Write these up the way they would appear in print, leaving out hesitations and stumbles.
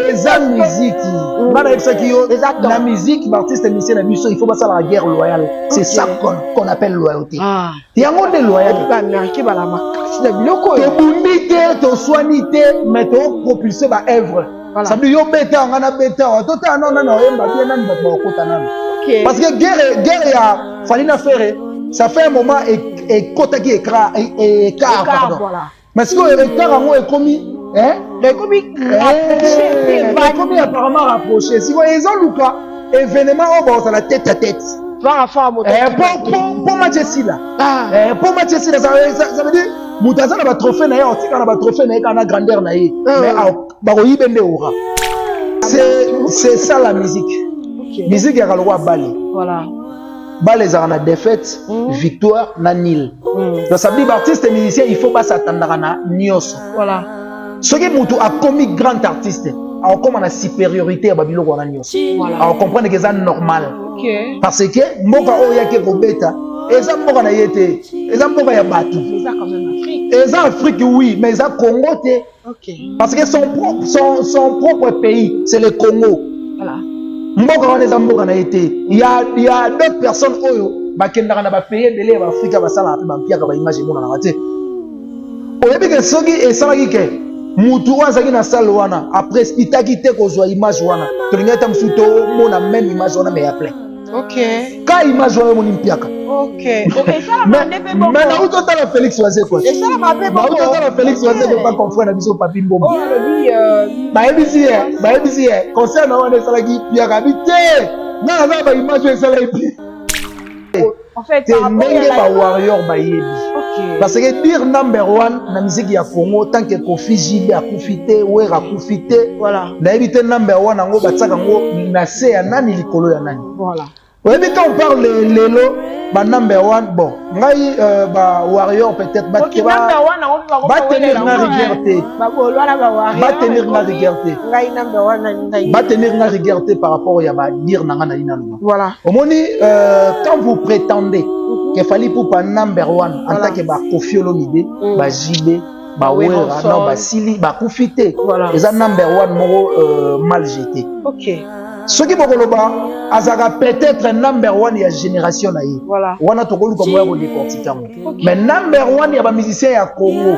eza musique bana yebisaki yo la musique l'artiste musicien na biso il faut basala la guerre loyale c'est ça qu'on appelle loyauté yango nde loyauté tobundi te toswani te mais topropulse baœuvre ça veut dire yo beta ngana beta tota non oyemba bien nani bato bakota nani parce que guerre ya Falina Ferré ça fait un moment et kotaki écart pardon mais si écart yango ekomi apparemment rapproché si ils ont luka événement au la tête à tête pour Manchester là pour Manchester ça veut dire mutaza na ba trophée na yo tika na ba trophée na kana grandeur na ye mais ba ko yibende ora c'est ça la musique musique ya kalwa bale voilà bale za na défaite victoire na nil donc ça veut dire artiste et musicien il faut pas s'attendre na nyos voilà ce qui mutu a commis grand artiste a comme na supériorité à babilo ko na nyos voilà on comprendre que ça normal parce que mboka oya ke ko beta eza mboka na yete eza mboka ya batu eza quand même Afrique eza Afrique oui mais eza Congo te parce que son propre pays c'est le Congo voilà mboka wana eza mboka na yete il y a d'autres personnes oyo bakendaka na ba pays belé ba Afrique basala pe bampiaka ba image mona na te oyebi ke soki esalaki ke mutu azaki na salle wana après itaki te kozwa image wana tolingata msuto mona même image wana mais ya plein quand image wana moni mpiaka mais na uto tala Félix Wazé quoi na uto tala Félix Wazé ne pas confondre na biso papi mbombo baebisi concert na wana esalaki piaka bite na za ba image esalaki en fait ndenge ba warrior bayebi parce que dire number one na musique ya Congo tant que Kofi Jibe akufite Wera akufite voilà na ebite number one ngo batsaka ngo na se ya nani likolo ya nani voilà oui mais quand on parle lelo ba number one bon ngai ba warrior peut-être ba tenir na liberté ba tenir na liberté par rapport ya ba dire na ngana ina voilà omoni quand vous prétendez qu'il fallait pour pas number one en tant que ba Koffi Olomide ba Jibe ba Wera non ba Sili ba kufite les number one moko mal jeté ce qui bokoloba azaka peut-être number one ya génération na ye wana tokoluka moya ko décortiquer mais number one ya ba musicien ya Congo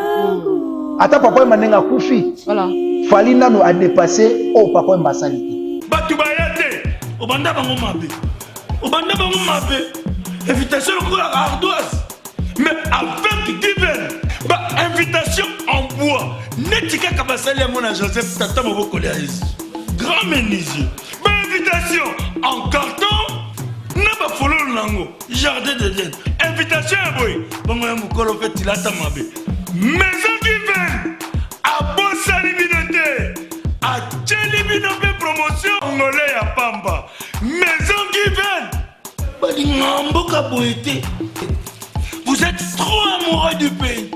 ata papa manenga kufi fali nanu a dépasser au papa mbasalite batu bayate obanda bango mabe invitation ko la ardoise mais avec divin ba invitation en bois netika kabasali mon Joseph tata moboko le grand menuisier invitation en carton n'a pas follow nango jardin de Dieu invitation boy bongo ya mukolo fait tilata mabe maison qui vient à bosali binote à cheli binote promotion ngolé ya pamba maison qui vient bali ngambo ka boité vous êtes trop amoureux du pays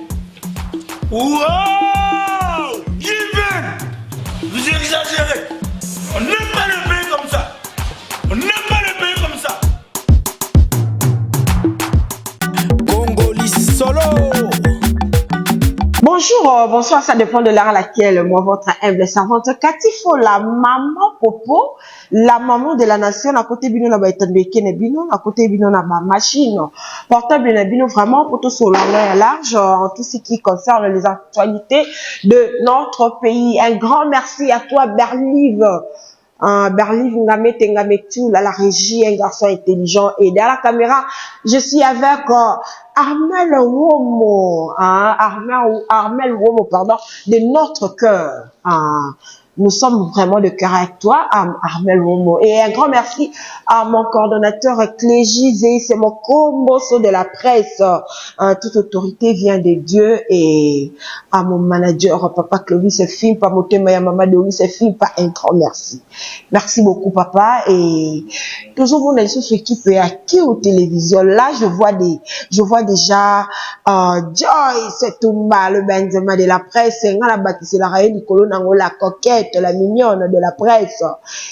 wow Given vous exagérez on n'aime pas le pays comme ça. On n'aime pas le pays comme ça. Congolais solo. Bonjour, bonsoir, ça dépend de l'heure à laquelle moi, votre humble servante Katifo, la maman Popo, la maman de la nation, à côté bino na baitandeke na bino, à côté bino na ma machine portable na bino vraiment pour tout sur large en tout ce qui concerne les actualités de notre pays. Un grand merci à toi Berlive. Berlive Ngametu, la régie, un garçon intelligent et derrière la caméra, je suis avec Armel Womo, Armel Womo, pardon, de notre cœur. Nous sommes vraiment de cœur avec toi, Armel Womo. Et un grand merci à mon coordonnateur Clégizé, c'est mon combosso de la presse. Toute autorité vient de Dieu et à mon manager, Papa Clovis Film, pas Motema Maman de Louis Film, pas un grand merci. Merci beaucoup, papa. Et toujours mon équipe est acquis aux télévisions. Là, je vois déjà Joyce Toumba, le Benzema de la presse, c'est la Raïe Nicolo Nango, la coquette, la mignonne de la presse,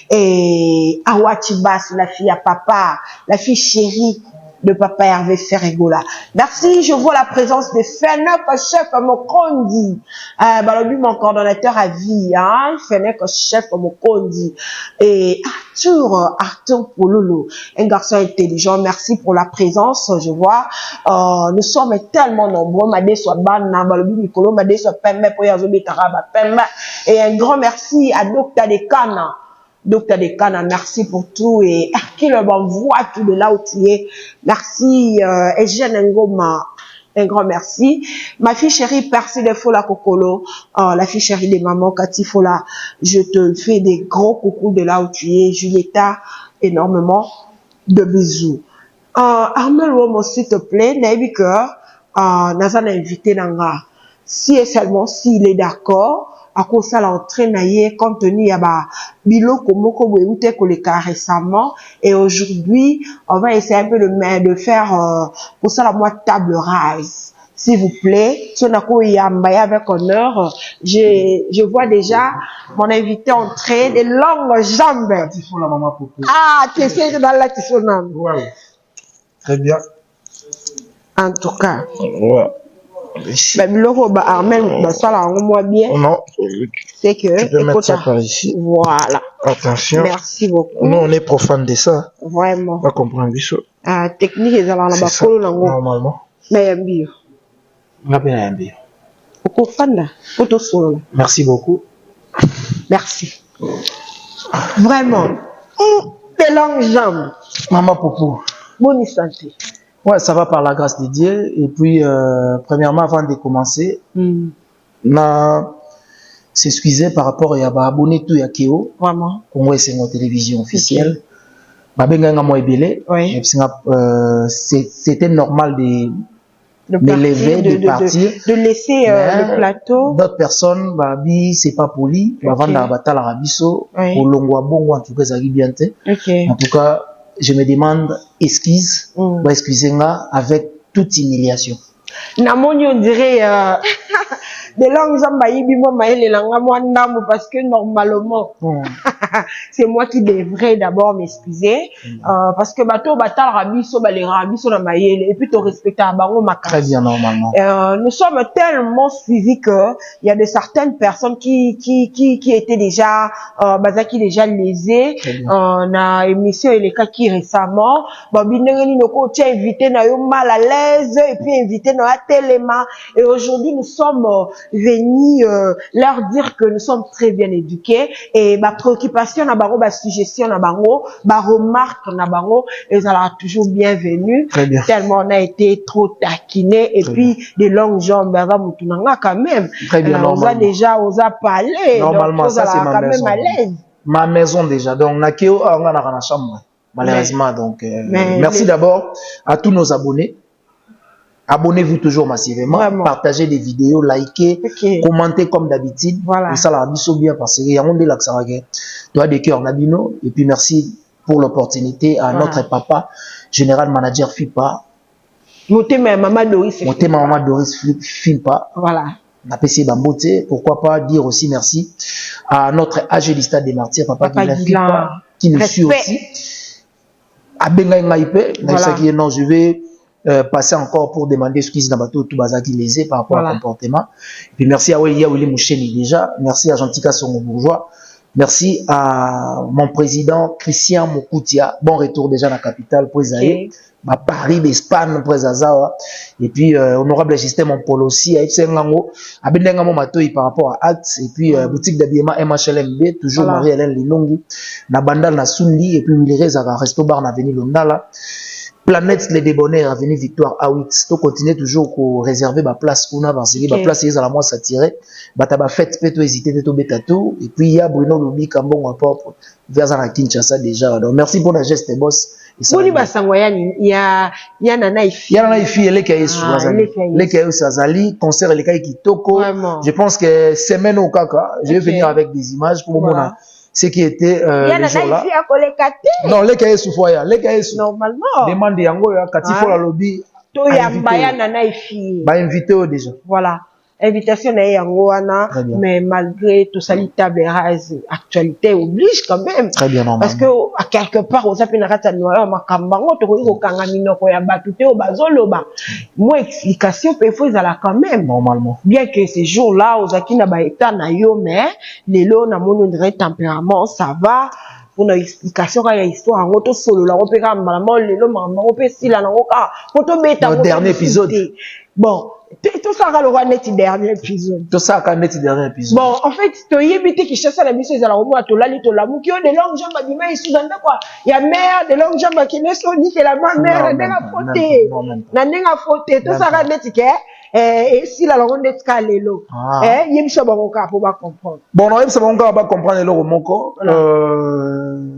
et Awachibas, la fille à papa, la fille chérie de Papa Hervé Ferregola. Merci, je vois la présence de Fennek Chef Mokondi. Balobi, mon coordonnateur à vie, hein, Fennek Chef Mokondi. Et Arthur Pololo, un garçon intelligent. Merci pour la présence, je vois. Nous sommes tellement nombreux. Madé soit Bana, Balobi Mikolo, Madé soit Pembe, Poyazobi Taraba, Pembe. Et un grand merci à Docteur Dekana. Docteur Dekana, merci pour tout et qui le m'envoie tout de là où tu es. Merci, Eugène Ngoma. Un grand merci. Ma fille chérie, Percy de Fola Kokolo, la fille chérie de maman Cathy Fola, je te fais des gros coucous de là où tu es. Julieta, énormément de bisous. Armel Romo, s'il te plaît, Naïbi Cœur, Nazan a invité Nanga. Si et seulement s'il est d'accord, à cause de l'entrée naïe, compte tenu à bilo komoko bouete koleka récemment, et aujourd'hui, on va essayer un peu de faire, pour ça la moitié table rase. S'il vous plaît, Sonako Yambaya avec honneur, je vois déjà mon invité entrer des longues jambes. Ah, tu essaies de dans la tisonne. Ouais. Très bien. En tout cas. Ouais. Armel, moi bien. Non. C'est que. Tu peux mettre ça par ici. Voilà. Attention. Merci beaucoup. Nous, on est profane de ça. Vraiment. On va comprendre ça. Technique, ils ont C'est ça, normalement. Mais bien. On a bien un bien. Merci beaucoup. Merci. Vraiment. Tes longues jambes. Maman Popo. Bonne santé. Ouais, ça va par la grâce de Dieu. Et puis, premièrement, avant de commencer, on a s'excusé par rapport à abonné tout à Keo. Vraiment. Congo c'est notre télévision officielle. Oui. C'était normal de lever, de partir. De laisser le plateau. D'autres personnes, c'est pas poli. Avant d'abattre la rabisso, au longwa bongo, en tout cas, ça bien. En tout cas, je me demande excuse, excusez-moi avec toute humiliation. Namoni on dirait des langues parce que normalement c'est moi qui devrais d'abord m'excuser parce que bateau batal rabiso les rabiso na mayele et puis te respecter à bango makasi. Très bien normalement. Nous sommes tellement suivis que il y a de certaines personnes qui étaient déjà bazaki déjà lésées. On a émission les cas qui récemment babinengeni noko tu invité na yo mal à l'aise et puis invité na tellement et aujourd'hui nous sommes venus leur dire que nous sommes très bien éduqués et ma préoccupation na bango, ma suggestion na bango, ma remarque na bango, ils sont toujours bienvenus. Tellement on a été trop taquinés et puis des longues jambes quand même. Très bien, on a déjà parlé. Normalement, donc, ça c'est ma maison. Ma maison déjà. Donc on a la chambre malheureusement. Donc merci d'abord à tous nos abonnés. Abonnez-vous toujours massivement, partagez des vidéos, likez, commentez comme d'habitude. Et ça la biso bien parce qu'il y a un de l'accès toi des cœurs Nabino. Et puis merci pour l'opportunité à notre papa, général manager FIPA. Motema maman Doris FIPA. Voilà. On a PC Bambote. Pourquoi pas dire aussi merci à notre AG du Stade des Martyrs, papa FIPA, qui nous suit aussi. À Bengaï Maïpe, non, je vais passer encore pour demander excuse dans bateau tout bazar qui lésé par rapport au comportement. Et puis merci à Willy Moucheni déjà, merci à Gentika Songo Bourgeois, merci à mon président Christian Mokoutia, bon retour déjà dans la capitale pour Zaï, Paris d'Espagne pour Zazawa, et puis honorable système en polo aussi à Ipsengango, à Bendengamo Matoi par rapport à Acts, et puis boutique d'habillement MHLMB, toujours Marie-Hélène Lilongi, na Bandal na Sundi, et puis Willy à Resto Bar na Avenue Londala. Planète les débonnaires avenue Victoire A8 to continuer toujours pour réserver ma place kuna parce que ma place est à la moi s'attirer bataba fête peut hésiter de tomber tatou et puis il y a Bruno Lubi Kambon rapport vers la Kinshasa déjà donc merci pour la geste boss Boni basangoyani ya nana ifi les cahiers Azali concert les cahiers Kitoko je pense que semaine au kaka je vais venir avec des images pour moi ce qui était le jour là. Non, les cahiers sous foyer, les cahiers sous. Normalement. Demande yango ya katifo la lobby. To ya mbaya nana ifi. Ba invité déjà. Voilà. invitation na yango wana, mais malgré tout ça, table rase, actualité oblige quand même. Très bien, normal. Parce que, à quelque part, on s'appelle Nakata Noya, Makambango, Toko Kangaminoko, Yabatute, Bazoloba. Moi, explication, il faut la quand même. Normalement. Bien que ces jours-là, aux Akina Baeta, Nayo, mais, les lots, na mon tempérament, ça va. Pour une explication, il y a histoire, on peut solo, là, on peut maman, les lots, maman, on peut si là, on peut mettre le dernier épisode. Bon. Tout ça, le roi net dernier épisode. Tout ça, quand net dernier épisode. Bon, en fait, tu y es qui chasse la mission, ils allaient au moins, tu l'as dit, tu l'as mou, qui ont des longues jambes, mais ils sont dans quoi? Il y a mère, des longues jambes qui ne sont dit que la mère, n'a n'a fauté. N'a n'a fauté. Tout ça, net, et si la longue net calelo. Il y a une chose pour comprendre. Bon, on a une chose pour comprendre le romoko.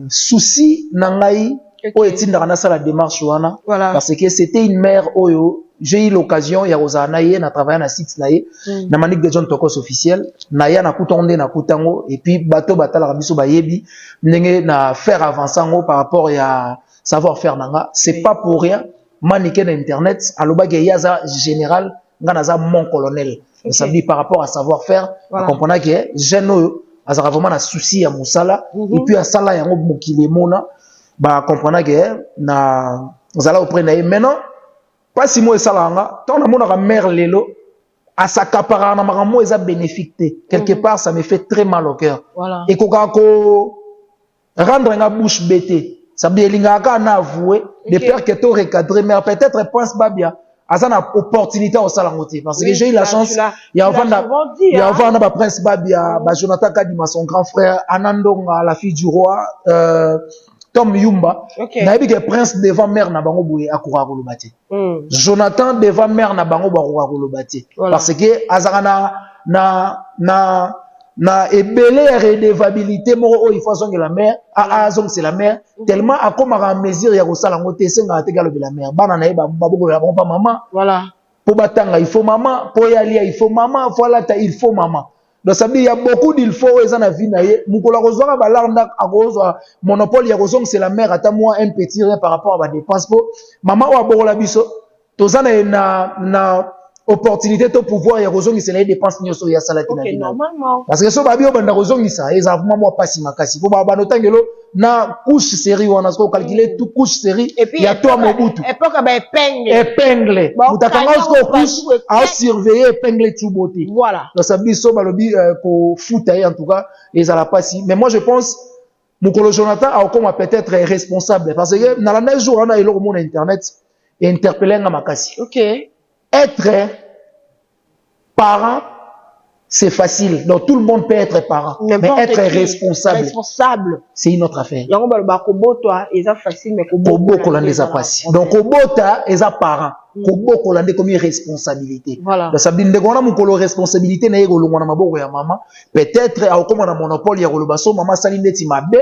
Souci, nangai, ou est-il dans la démarche, parce que c'était une mère, oyo. J'ai eu l'occasion, il y a Rosanaye, na travaillé na site naye, na manique de John Tokos officiel, na ya na kutonde na kutango, et puis bateau batala rabiso bayebi, nenge na faire avancer par rapport à savoir-faire nanga. C'est pas pour rien, manique na internet, aloba ge yaza général, nganaza mon colonel. Ça veut dire par rapport à savoir-faire, à comprendre que jeune azara vraiment na souci à musala, et puis à sala yango mokile mona, ba comprendre que na zala auprès na maintenant. Pas si moi et salanga, tant mon mère lelo, à sa capara na maramo eza bénéfique. Quelque part, ça me fait très mal au cœur. Voilà. Et ko rendre nga bouche bêtée. Ça veut dire linga ka na avoué, de peur que to recadrer, mais peut-être pense babia. Asa na opportunité au salangoté. Parce que j'ai eu la chance, il y a avant na prince babia, Jonathan Kadima, son grand frère, Anandonga, la fille du roi, Tom Yumba, naïbi que prince devant mère na bango boué akura kolobati. Jonathan devant mère na bango akura kolobati. Parce que azara na ebele redevabilité moro il faut zonge la mère zong c'est la mère tellement akomara mesure ya kosala ngote senga atekalo la mère bana na eba baboko la pas maman. Voilà. Po batanga il faut maman, po yalia il faut maman, voilà ta il faut maman. Donc ça veut dire il y a beaucoup d'il faut et ça na vie naie mukola kozwa ba larnda akozwa monopole ya kozong c'est la mère ata moi un petit rien par rapport à ba dépense po maman wa bokola biso tozana na opportunité to pouvoir ya kozong c'est les dépenses nyoso ya salati na vie normalement parce que so ba bio banda kozong ça eza vraiment moi pas si makasi po ba notangelo na couche série on a ce qu'on calculer tout couche série il y a toi mobutu époque ba épingle mutakanga ce qu'on couche à surveiller épingle tout beauté voilà donc ça dit so balobi ko foot en tout cas ils ala pas si mais moi je pense mukolo Jonathan a comme peut-être responsable parce que dans la neige jour on a eu le monde internet et interpeller nga makasi OK être parent c'est facile. Donc tout le monde peut être parent. Mais être responsable, c'est une autre affaire. Facile, mais donc Kobota est un parent. Kobo kolande comme responsabilité. Voilà. Donc ça veut dire que nous responsabilité na yego longona maboko ya maman. Peut-être a comme na monopole ya kolobaso maman saline ti mabe.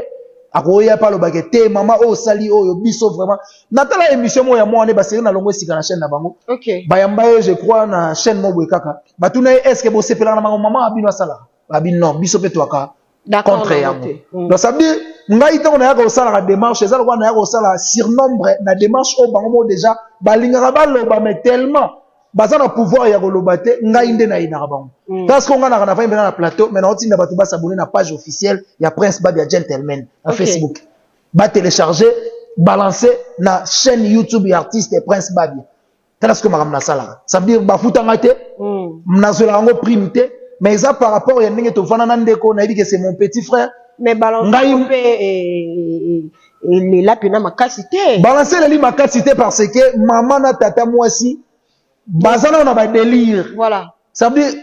Akoya pa lo bagete maman o sali o biso vraiment. Natala émission mo ya mo ane basiri na longo sika na chaîne na bango. OK. Bayamba je crois na chaîne mo boy kaka. Batuna est-ce que bo sepela na maman abino sala. Abi non biso pe toaka. Contre yango. Donc ça veut dire ngai to na yako sala la démarche ezala kwa na yako sala surnombre na démarche o bango déjà balinga balo ba mais tellement bazana pouvoir ya kolobate ngai nde na ina bango. Parce qu'on a na fa na plateau mais na otinda batu ba s'abonner na page officielle ya Prince Babia Gentleman na Facebook. Ba télécharger, balancer na chaîne YouTube et artiste Prince Babia. Tala ce que maram na sala. Ça veut dire ba futanga te, mnazola ngo primité, mais ça par rapport ya ndenge to fana na ndeko na dit que c'est mon petit frère. Mais balancer et la pena makasité. Balancer les makasité parce que maman na tata moi aussi bazana on a ba délire. Voilà. Ça veut dire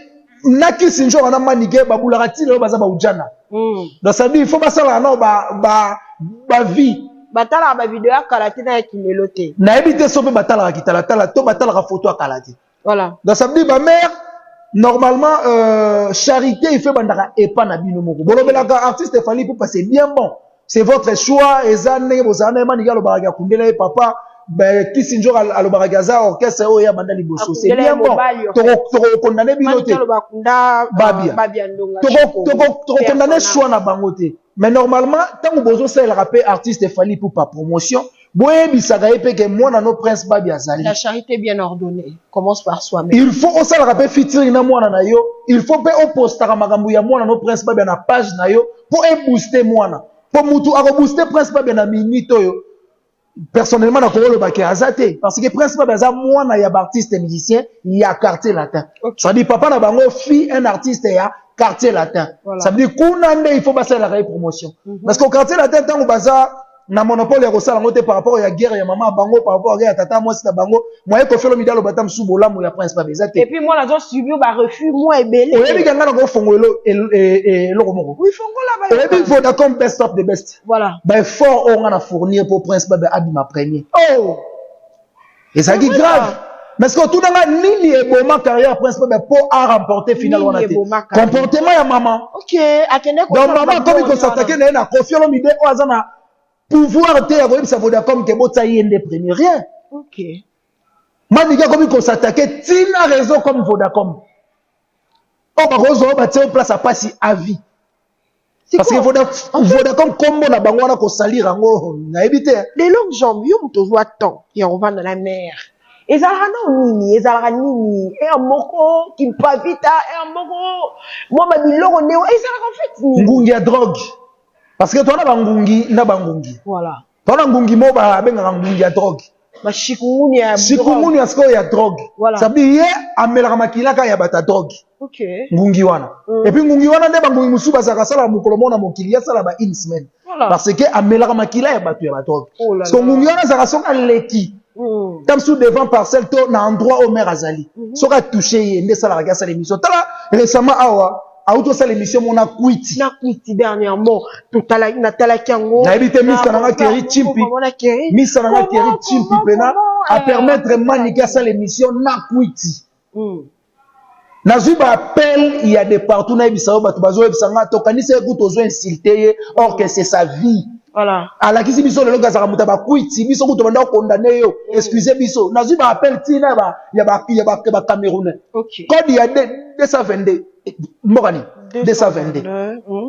naki sinjo on a maniqué babula ratile baza ba ujana. Donc ça veut dire il faut pas ça là non ba vie. Batala ba vidéo kalati na kimeloté. Na ebité sope batala kitala tala to batala photo kalati. Voilà. Donc ça veut dire ba mère normalement charité il fait bandaka et pas na bino moko. Bolobelaka artiste fali pour passer bien bon. C'est votre choix et ça n'est pas ça n'est pas nigalo baraga kundela papa ben qui sinjo alo baragaza orchestre o ya bandali bosso c'est bien bon. To condamner binoté. Babia ndonga. To condamner choix na bangoté. Mais normalement tant que bozo c'est le rappeur artiste fali pour pas promotion boye bisaka yepe ke mwana no prince babi azali. La charité bien ordonnée commence par soi-même. Il faut aussi la rappeler featuring na mwana na yo, il faut pe opostaka makambo ya mwana no prince babi na page na yo pour booster mwana. Pour mutu ako booster prince babi na minute yo. Personnellement na ko le baké azate parce que prince babi aza mwana ya artiste musicien ya quartier latin. Ça dit papa na bango fille un artiste ya quartier latin. Voilà. Ça veut dire kunande il faut passer la promotion. Parce qu'au quartier latin tant baza na monopole ya kosala ngote par rapport ya guerre ya maman bango par rapport à tata moi c'est bango moi ko felo midalo batam subola mo ya prince babi azate. Et puis moi la zo subi ba refus moi ebelé. O yebi kanga na ko fongolo et loko moko. Oui fongola ba. O yebi Vodacom best of the best. Voilà. Ben fort on a fournir pour prince babi abima premier. Oh. Et ça qui grave. Mais ce que tout dans la nini et bon ma carrière prince babi pour a remporter final on a été. Comportement ya maman. OK, akende ko. Donc maman comme il s'attaquer na confiance l'idée o azana pouvoir te avoir ça Vodacom que bota yende premier rien. OK. Maniga comme il s'attaquer tina réseau comme Vodacom. Oh ba rozo ba tient place à passer à vie. Parce que Vodacom combo na bango na ko salir ngo na ebité. Les longues jambes yo muto zo temps et on va dans la mer. Ezalra nini, ezalra nini, et un moko qui pas vite, et un moko moi ma biloko neo, ezalra en fait ni. Ngungi ya drogue. Parce que toi na bangungi na bangungi. Voilà. Toi na ngungi mo ba benga ngungi ya drogue. Ba chikungunya. Chikungunya sko ya drogue. Voilà. Ça veut dire amela makilaka ya bata drogue. OK. Ngungi wana. Et puis ngungi wana nde bangungi musu bazaka sala mukolo mona mokili ya sala ba in semaine. Voilà. Parce que amela makila ya batu ya drogue. Oh là là. Parce que ngungi wana zaka soka leki. Comme sous devant parcelle to na endroit au maire azali. Soka touché yende sala raga sala émission. Tala récemment awa auto sala émission mona quiti. Na quiti dernièrement tout à la Natala Kango. Na ebité misa na Keri Chimpi. Misa na Keri Chimpi pena à permettre manika sala émission na quiti. Nazuba appel il y a des partout na ebisa ba to bazo ebisa nga to kanisa ekuto zo insulter or que c'est sa vie. Voilà. Ala kisi biso lelo gazaka muta ba kwiti biso kuto banda condamner yo excusez biso nazuba appel tina ba ya ba Camerounais. OK. Code ya 222 mbokani 222.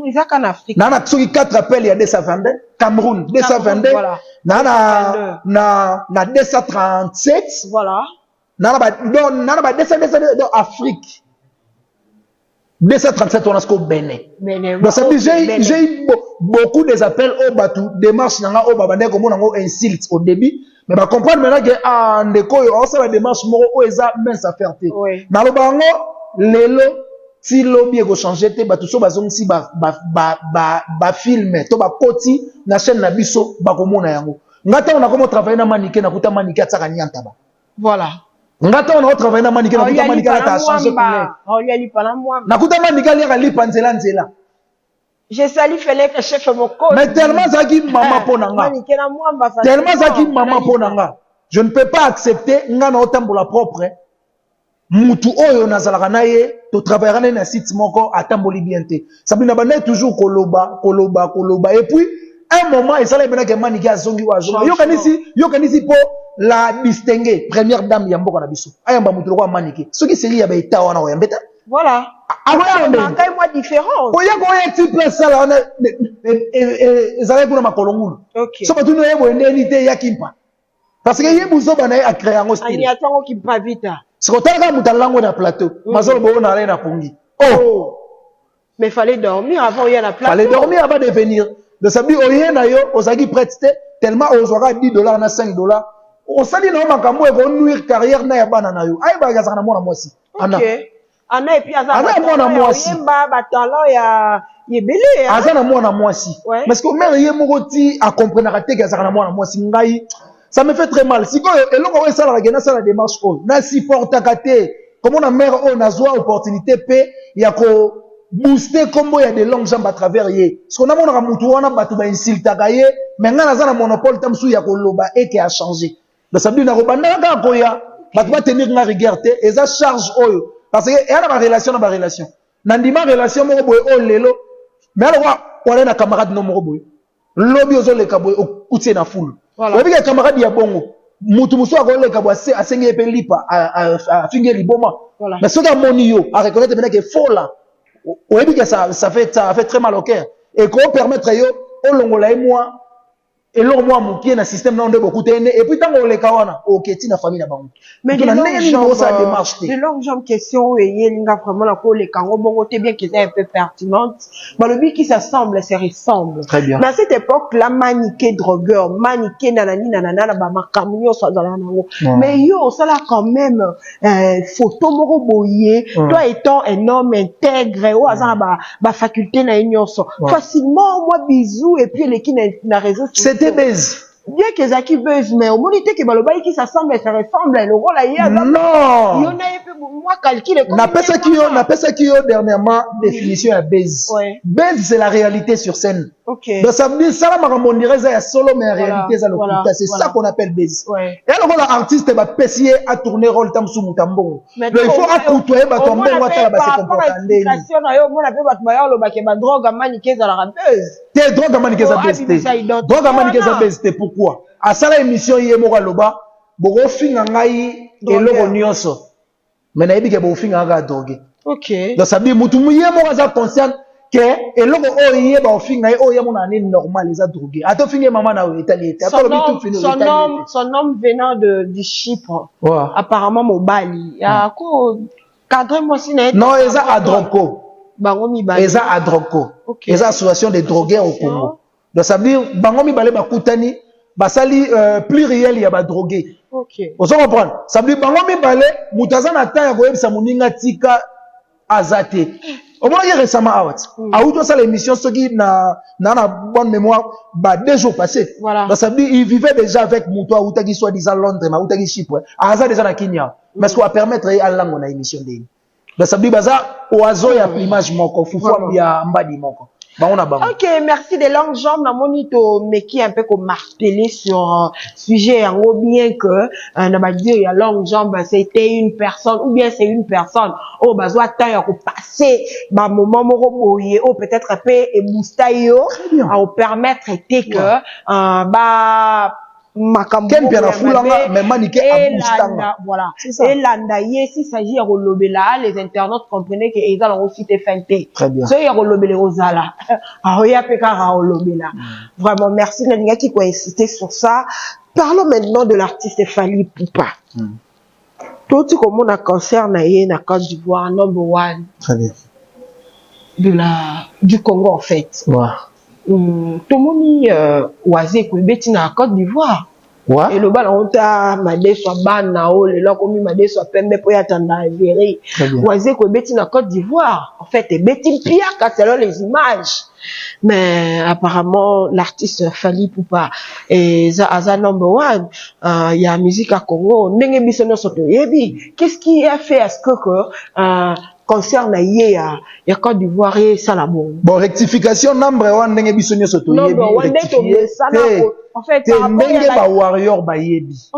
Ils a qu'en Afrique. Nana soki 4 appels ya 222 Cameroun 222. Voilà. Na 237. Voilà. Nana ba 222 dans Afrique. 237 on a ce qu'on béné. Donc ça veut dire j'ai eu beaucoup des appels au bateau, démarches nanga au babane comme on a insulte au début, mais bah comprendre maintenant que ah ndeko on ça la démarche moro o eza mince à faire te. Na lo bango lelo ti lobby ego changer te bato so bazong si ba filmer to ba koti na chaîne na biso ba komona yango. Ngata on a comment travailler na manike na kuta manike tsaka nyanta ba. Voilà. Ngata on a travaillé na manike na kuta manike na ta changer couleur. On lui a dit pas moi. Na kuta manike li ka li panzela nzela. Je salue Félix que chef mon coach. Mais tellement zaki maman ponanga. Tellement zaki maman ponanga. Je ne peux pas accepter nga na otambola propre. Mutu oyo nazalaka na ye to travailler na site moko atamboli bien te. Sabina bana toujours koloba et puis un moment et ça là bena ke maniki azongi wa zongi. Yo kanisi po la distinguer première dame ya mboka na biso. Ayamba mutu kwa maniki. Soki série ya ba eta wana ya mbeta. Voilà. Avant moi différent. Oya ko ya type ça là on ezala kuna makolongulu. OK. So batu no yebo ndeni te ya kimpa. Parce que yebu zo bana a créer un style. Ani atango ki pas vite. C'est quand on a mutalango na plateau. Mazolo bo na aller na pongi. Oh. Mais fallait dormir avant y a la plateau. Fallait dormir avant de venir. De sabi oye na yo ozaki prêter tellement ozwaka $10 na $5. On sali na makambo e vont nuire carrière na ya bana na yo. Ay ba gaza na mona mwasi. Ana. Ana et puis aza. Ana mona mwasi. Yemba ba talent ya yebele. Aza na mona mwasi. Parce que mère yemoko ti a comprendre ka te gaza na mona mwasi ngai. Ça me fait très mal. Si quoi, et l'on va ça la démarche on na supporte kate. Comme on a mère on a zoa opportunité pe il y a ko booster comme il y a des longues jambes à travers yé. Ce qu'on a mon ramutu on a batu ba insulte kaye, mais ngana za na monopole tamsu ya ko loba et qui a changé. Donc ça dit na robanda ka ko ya batu ba tenir na rigueur te et ça charge oyo parce que y a na relation na relation. Nandima relation mo boy o lelo. Mais alors on a na camarade no mo boy. Lobby ozo le kaboy o kutie na full. Voilà. Obi ka camarade ya bongo. Mutu muso akoleka bo asenge pe lipa a finger liboma. Voilà. Mais ce gars moni yo a reconnaître maintenant que faux là. Obi que ça fait très mal au cœur et qu'on permettre yo o longola et moi et leur moi mon qui est dans système non de beaucoup et puis tant on les kawana ok tina famille na bango mais de longue jambe question et linga vraiment la ko les kango bon côté bien qu'ils est un peu pertinente mais le but qui s'assemble se ressemble très bien mais à cette époque la maniqué drogueur maniqué nanani nanana ba makamio ça dans nango mais yo ça là quand même photo moko boyé toi étant un homme intègre ou azana ba faculté na nyonso facilement moi bisous et puis les qui na réseau c'était baise bien que Zaki buzz mais au moins il que balobai qui s'assemble ça ressemble le rôle là non il y en a un peu moi calcule n'a pas ça qui dernièrement définition à baise baise c'est la réalité sur scène ok donc ça veut dire ça la on dirait ça solo mais en réalité ça c'est ça qu'on appelle baise et alors l'artiste va pessier à tourner rôle tam sous mutambo il faut accoutuer ba tomber moi ça va se comporter ndeni na yo mona pe batuma yo lo ba ke ba drogue maniquer za la rappeuse te drogue maniquer za baise drogue maniquer za baise pourquoi à ça la émission yé moko loba boko finga ngai eloko nyonso mais na yebike bo finga ga drogue ok donc ça veut dire mutu yé moko za conscient que eloko o yé ba finga o yé mona ni normal les a drogué ato finga maman na Italie son homme venant du Chypre apparemment mobali ya ko cadre moi si non eza adroko bango mi ba eza adroko eza association des drogués au Congo donc ça veut dire bango mi balé ba kutani basali pluriel ya ba drogué ok on se comprend ça veut dire bango mi balé mutaza na ta ya ko yebisa muninga tika azate au moins il récemment a eu ça l'émission ce qui na bonne mémoire bah 2 jours passés donc ça veut dire il vivait déjà avec Moutoua ou qui soit disant Londres mais ou qui Chypre aza déjà na Kenya mais ce qu'on va permettre à langue na émission de donc ça veut dire baza oiseau ya image moko fufua ya mbadi moko. Ok, merci des longues jambes. Na monito mais qui un peu comme martelé sur sujet en gros bien que on va dire il y a longue jambe c'était une personne ou bien c'est une personne oh bazoa temps pour passer ba moment moko boyé ou peut-être un peu et boustayo à permettre était que ba makambo mais maniqué à voilà et landaye s'il s'agit de relobela les internautes comprenaient que ils ont aussi été feintés so ya relobela ozala aoya peka relobela vraiment merci Nalinga qui a insisté sur ça. Parlons maintenant de l'artiste Fally Ipupa tout comme on a cancer na Côte d'Ivoire number 1 très bien du Congo en fait tomoni oise ko beti na Côte d'Ivoire et le bal on ta made so bana o le lo komi made so pembe po ya tanda véré oise ko beti na Côte d'Ivoire en fait beti pia selon les images mais apparemment l'artiste Fally Ipupa et za number 1 il y a musique à Congo ndenge biso no soto yebi qu'est-ce qui a fait à ce que concerne ya Côte d'Ivoire et ça la bon rectification number 1 ndenge biso nyo soto yebi en fait ndenge ba warrior ba yebi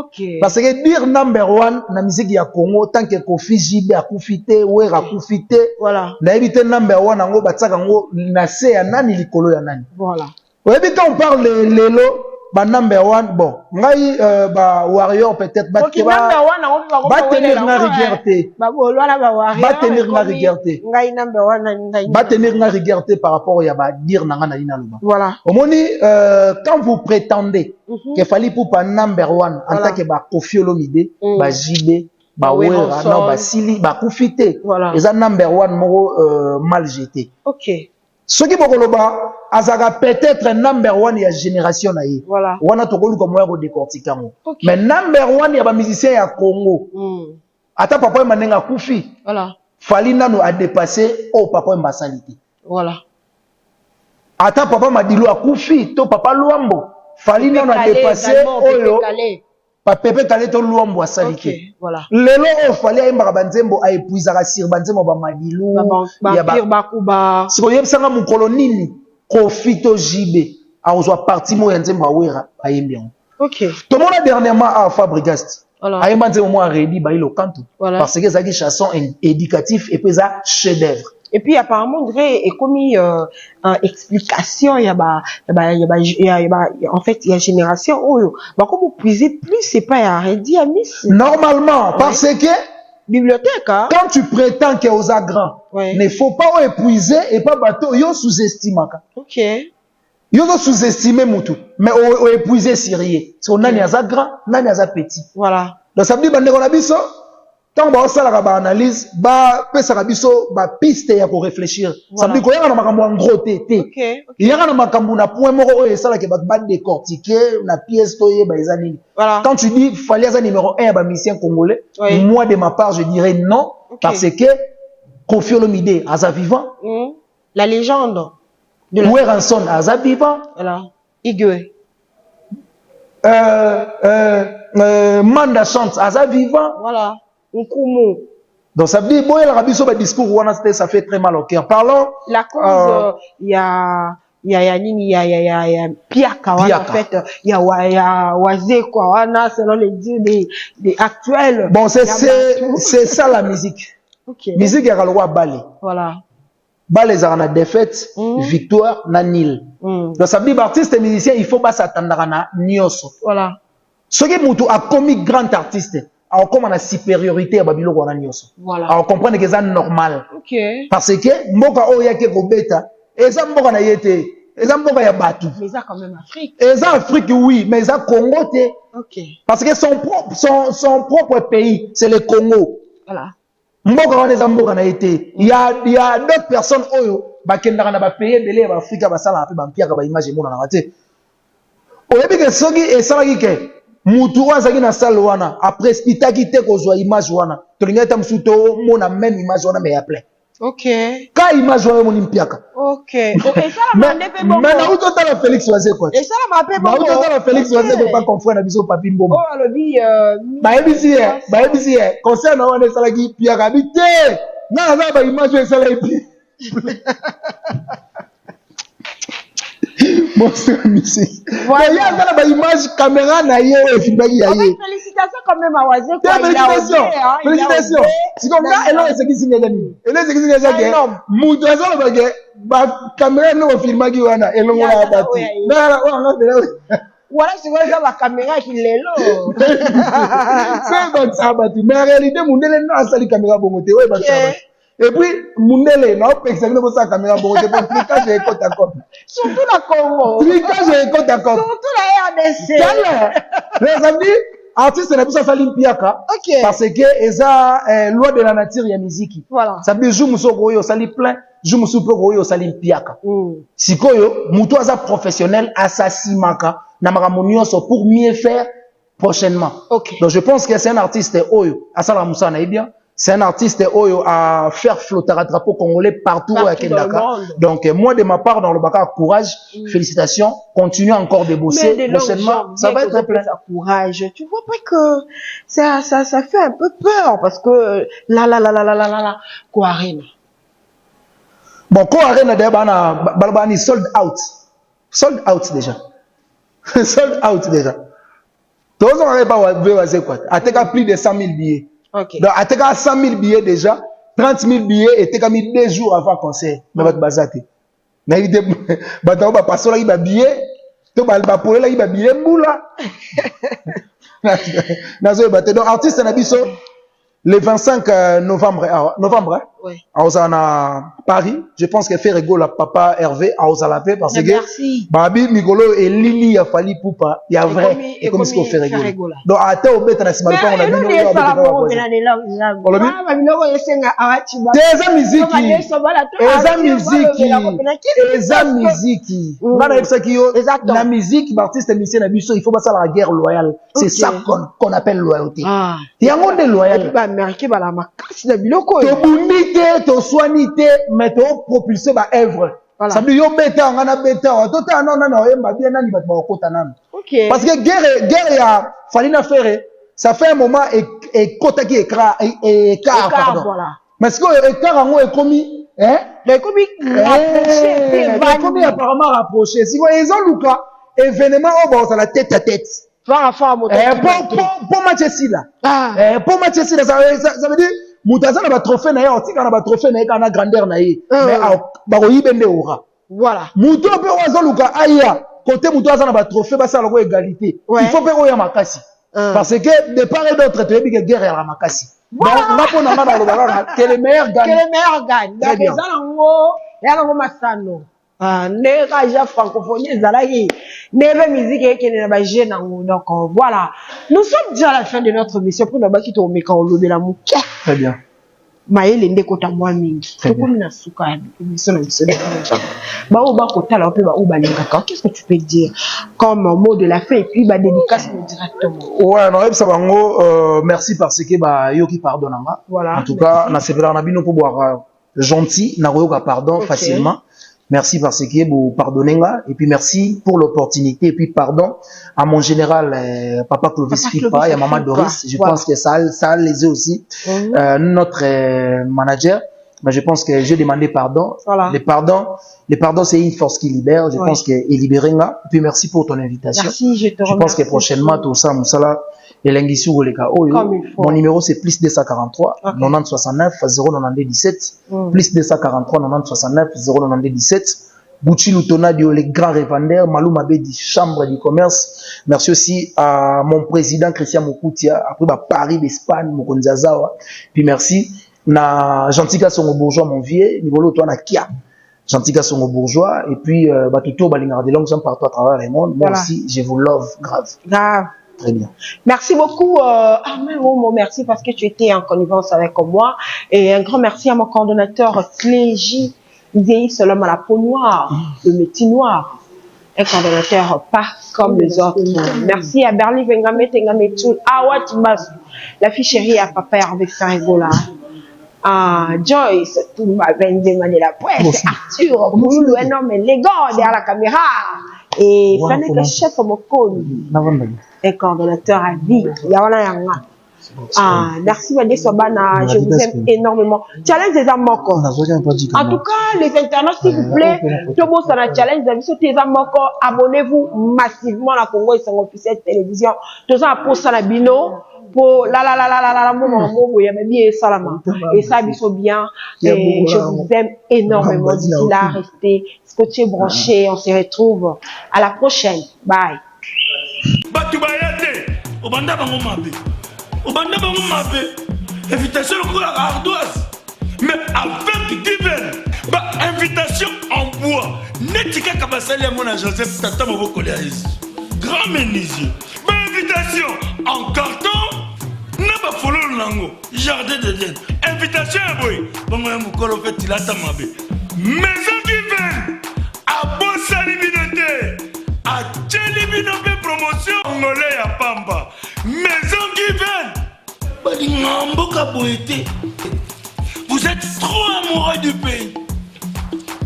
parce que dire number 1 na musique ya Congo tant que Kofi Jibe akufite we akufite voilà na yebi number 1 ngo batsaka ngo na se ya nani likolo ya nani voilà yebi quand on parle lelo ba number 1 bon ngai ba warrior peut-être ba tenir na rigueur ba tenir na rigueur par rapport ya ba dire nanga na ina loba voilà omoni quand vous prétendez que Fally Ipupa number 1 en tant que ba Koffi Olomide ba Jibe ba Wera non ba Sili ba kufite eza number 1 moko mal jeté ok ce qui bokoloba azaka peut-être number 1 ya génération na ye wana tokolu comme ya ko décortiquer mo mais number 1 ya ba musicien ya Congo ata papa manenga kufi Fally nanu a dépassé au papa Mbasaliti voilà ata papa Madilu a kufi to papa Luambo Fally nanu a dépassé oyo Pepe Kale to Luambo a salité voilà lelo o Fally ayembaka banzembo a épuisaka sur banzembo ba Madilu ya ba Kuba siko yebisanga mukolo nini Kofi to Jibe a ozwa parti mo ya nzembo awera ayembi yango ok to mona dernièrement a Fabregas ayemba nzembo mo a Redi ba ilo kanto parce que ezaki chanson éducatif et puis ça chef d'œuvre. Et puis apparemment André est commis explication il y a en fait il y a génération oyo bah comme vous puisez plus c'est pas à Redi à Miss normalement parce que bibliothèque quand tu prétends que aux grand ne faut pas épuiser et pas bateau yo sous-estimer ok Yo sous-estimer mutu, mais on épuiser Syrie. C'est on a grand, nani aza petit. Voilà. Donc ça veut dire bande on a biso, tant ba ça la ba analyse, ba pesa ka biso ba piste ya ko réfléchir. Ça veut dire ko yanga na makambo en gros té. OK. Yanga na makambo na point moko oyo ça la ke ba décortiquer na pièce toye ba ezani. Voilà. Quand tu dis fallait ça numéro 1 ba musicien congolais, oui. Moi de ma part je dirais non, parce que Koffi Olomide aza vivant. La légende. Loué Ranson aza vivant. Voilà. Igwe. Manda chante aza vivant. Voilà. Nkumu. Donc ça veut dire bon la rabiso ba discours ça fait très mal au cœur. Parlons la cause il y a Piaka en fait il y a Wazé quoi wana selon les dieux des actuels. Bon c'est ça la musique. OK. Musique ya kalwa balé. Voilà. Balé za na défaite, victoire na nil. Donc ça veut dire artiste et musicien il faut pas s'attendre na nyoso. Voilà. Ce qui mutu a commis grand artiste alors comme on a supériorité à Babylone wana nyoso. Voilà. Alors comprendre que c'est normal. OK. Parce que mboka oya ke kobeta eza mboka na yete eza mboka ya batu. Mais ça quand même Afrique. Eza Afrique oui, mais eza Congo te. OK. Parce que son propre pays, c'est le Congo. Voilà. Mboka wana eza mboka na yete. Il y a d'autres personnes oyo bakendaka na ba pays belé ba Afrique ba sala pe ba mpiaka ba image mona na raté. Oyebi ke soki esalaki ke mutu azaki na salle wana après spitaki te kozwa image wana tolinga ta musuto mona même image wana mais ya plein. OK. Ka image wana moni mpiaka. OK. Et ça la mande pe bon. Mais na uto ta la Félix Wazé quoi. Et ça la mape bon. Na uto ta la Félix Wazé ko pas comprendre na biso papi mbombo. Oh alobi ba ebisi concert na wana salaki piaka bité. Na za ba image e sala epi. Monster musique. Voilà. Il y a une image caméra naïe et filmé yaïe. Félicitations quand même à Wazé. Félicitations. Félicitations. C'est comme là, elle a ce qui s'est gagné. Elle a ce qui s'est gagné. Moutazo le bagage. Ba caméra no filmé qui wana. Elle on a battu. Na on a fait. Voilà, c'est quoi la caméra qui est là. C'est donc ça battu. Mais en réalité, Mundele n'a pas de caméra bon côté. Ouais, battu. Et puis, Mundele, non, exactement pour ça, caméra, bon, c'est pour tricage et côte à côte. Surtout la Congo. Tricage et côte à côte. Surtout la RDC. Les amis, artiste, c'est la puissance à l'impiaka. Ok. Parce que, eza, loi de la nature, il y a musique. Voilà. Ça veut dire, je me suis royo, ça l'y plein, je me suis royo, ça l'impiaka. Si koyo, moutou aza professionnel, assassimaka, namara monioso, pour mieux faire prochainement. Ok. Donc, je pense que c'est un artiste, oyo, Asala Moussa, na bien. C'est un artiste oyo à faire flotter un drapeau congolais partout à Kendaka. Donc moi de ma part dans le Baka courage, félicitations, continuez encore de bosser prochainement, ça va être plein. Courage. Tu vois pas que ça fait un peu peur parce que la Koarena. Bon Koarena d'ailleurs balbani sold out déjà. Sold out déjà. Tous on n'aurait pas vu quoi. A plus de 100 000 billets. Okay. Donc, à 100 000 billets déjà, 30 000 billets étaient comme 2 jours avant le concert. Mais votre bazate. Na idée, bataille ba passer là il va billet, to ba pour là il va billet moula. Na zo batte. Donc artiste na biso le 25 novembre oui. À Paris, je pense que fait rigolo papa Hervé à Ozalapé parce que Babi Migolo et Lili a fallu poupa, il y a vrai et comme ce qu'on fait rigolo. Donc à te obet na simal pas on a mis des musique. La musique, artiste musicien na biso, il faut pas ça la guerre loyale. C'est ça qu'on appelle loyauté. Il y a un monde loyal. Américain ba la makasi na biloko to bundité to soinité mais to propulser ba œuvre ça veut dire yo beta ngana beta to ta non yemba bien nani ba kota nan OK parce que guerre ya falina faire ça fait un moment et kota qui écart pardon voilà mais ce que écart ngo est commis mais commis rapproché apparemment rapproché si ils ont luka événement au bord ça la tête à tête. Pour match ici là. Pour match ici là, ça veut dire, Moutaza n'a pas trophée naïe, aussi qu'on a pas trophée naïe, qu'on a grandeur naïe. Mais baroyi bende aura. Voilà. Moutou peut oiseau luka aïa. Côté Moutaza n'a pas trophée, bah ça a égalité. Il faut faire oya makasi. Parce que de part et d'autre, tu as dit que guerre est à makasi. Donc, on a pour que le meilleur gagne. Que le meilleur gagne. Très bien. Déjà francophonie, zalaki. Neve musique qui n'est pas jeune. Donc voilà. Nous sommes déjà à la fin de notre mission pour nous battre au meka au de la mouke. Très bien. Maëlle ndé kota moi mingi. Très bien. Comme na suka mission na mission. Ba o ba kota la pe ba o ba lingaka. Qu'est-ce que tu peux dire comme mot de la fin et puis ba dédicace directement. Ouais, non, ça va ngo merci parce que ba yo qui pardonnanga. Voilà. En tout cas, na c'est na bino pour boire gentil, na royoka pardon facilement. Merci parce que vous pardonnez et puis merci pour l'opportunité et puis pardon à mon général papa Clovis Fipa et à maman Doris. Je pense que ça a lésé aussi notre manager. Mais je pense que j'ai demandé pardon. Voilà. Le pardon c'est une force qui libère. Je pense que est libéré là. Et puis merci pour ton invitation. Merci, je te remercie. Je pense que prochainement tout ça, Moussala et l'Engissu Goleka. Mon numéro c'est plus 243 90 69 092 17 plus 243 90 69 092 17. Bouchi Lutona Dio, les grands revendeurs, Malou Mabedi, chambre du commerce. Merci aussi à mon président Christian Mokoutia, après Paris d'Espagne, Mokonzazawa. Puis merci na Gentika Songo Bourgeois, mon vieux, Nivolo toi na Kia. Gentika Songo Bourgeois, et puis Batuto Balingar de longues gens partout à travers le monde. Moi aussi, je vous love grave. Grave. Très bien. Merci beaucoup. Merci parce que tu étais en connivence avec moi. Et un grand merci à mon coordonnateur Clégie. Idéi seulement à la peau noire, le métier noir. Un coordonnateur pas comme les autres. Merci à Berly Vengame Tengame Toul, Awat Bas, la fille chérie à papa avec Farigola. Joyce, tout ma Benzema de la presse, Arthur, Boulou, un homme élégant derrière la caméra. Et Fanny chef au Mokon. Un coordonnateur à vie. Yawana Yanga. Merci Madé Sobana, je vous aime énormément. Challenge des amoko. En tout cas, les internautes, s'il vous plaît, tout le monde sur la challenge des amoko. Abonnez-vous massivement à la Congo et son officiel télévision. Tout ça pour Salabino, pour et ça, ils sont bien. Et je vous aime énormément. D'ici là, restez scotchés, branchés. On se retrouve à la prochaine. Bye. Obanda bango mabe invitation à ardoise mais avec divin invitation en bois netika kabasali mon Joseph tata moboko ya Yesu grand menuisier invitation en carton na ba fololo nango jardin de Dieu invitation boy bongo ya mukolo fait tilata mabe maison divin a bosali binote a tcheli binote promotion ngolé ya pamba maison divin. Vous êtes trop amoureux du pays.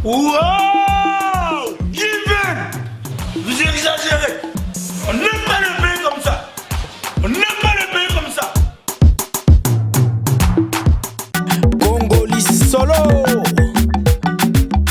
Wow! Given! Vous exagérez.